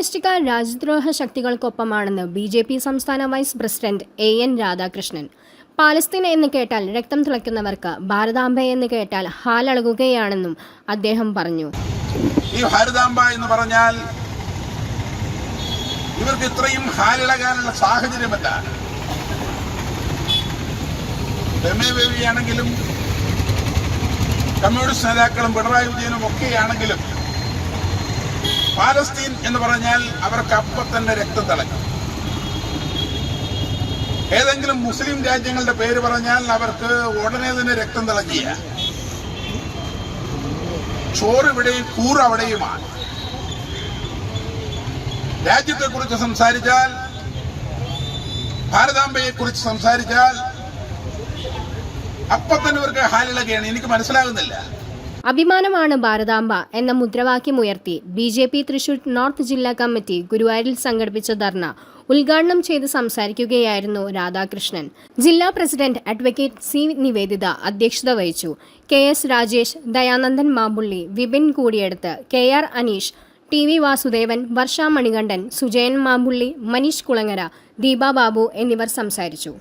കമ്മ്യൂണിസ്റ്റുകാർ രാജ്യദ്രോഹ ശക്തികൾക്കൊപ്പമാണെന്ന് ബി.ജെ.പി. സംസ്ഥാന vice president N. Radhakrishnan. Palestine എന്ന് കേട്ടാൽ രക്തം തിളയ്ക്കുന്നവർക്ക് ഭാരതാംബ എന്ന് കേട്ടാൽ ഹാലളകുകയാണെന്നും അദ്ദേഹം പറഞ്ഞു. ഈ ഭാരതാംബ എന്ന് പറഞ്ഞാൽ ഇവർക്ക് ഇത്രയും ഹാലിളകാനുള്ള സാഹചര്യമല്ല. രമേശാണെങ്കിലും കമ്മ്യൂണിസ്റ്റ് നേതാക്കളും പിണറായി വിജയനും ഒക്കെയാണെങ്കിലും പാലസ്തീൻ എന്ന് പറഞ്ഞാൽ അവർക്ക് അപ്പം തന്നെ രക്തം തിളക്കും. ഏതെങ്കിലും മുസ്ലിം രാജ്യങ്ങളുടെ പേര് പറഞ്ഞാൽ അവർക്ക് ഉടനെ തന്നെ രക്തം തിളക്കിയ ചോറിവിടെയും കൂറവിടെയുമാണ്. രാജ്യത്തെക്കുറിച്ച് സംസാരിച്ചാൽ, ഭാരതാംബയെക്കുറിച്ച് സംസാരിച്ചാൽ അപ്പം തന്നെ ഇവർക്ക് ഹാലിളകയാണ്. എനിക്ക് മനസ്സിലാകുന്നില്ല. അഭിമാനമാണ് ഭാരതാംബ എന്ന മുദ്രാവാക്യം ഉയർത്തി ബി.ജെ.പി. തൃശൂർ നോർത്ത് ജില്ലാ കമ്മിറ്റി ഗുരുവായൂരിൽ സംഘടിപ്പിച്ച ധർണ ഉദ്ഘാടനം ചെയ്ത് സംസാരിക്കുകയായിരുന്നു രാധാകൃഷ്ണൻ. ജില്ലാ പ്രസിഡന്റ് അഡ്വക്കേറ്റ് സി. നിവേദിത അധ്യക്ഷത വഹിച്ചു. കെ.എസ്. രാജേഷ്, ദയാനന്ദൻ മാമ്പുള്ളി, വിപിൻ കൂടിയെടുത്ത്, കെ.ആർ. അനീഷ്, ടി.വി. വാസുദേവൻ, വർഷ മണികണ്ഠൻ, സുജയൻ മാമ്പുള്ളി, മനീഷ് കുളങ്ങര, ദീപ ബാബു എന്നിവർ സംസാരിച്ചു.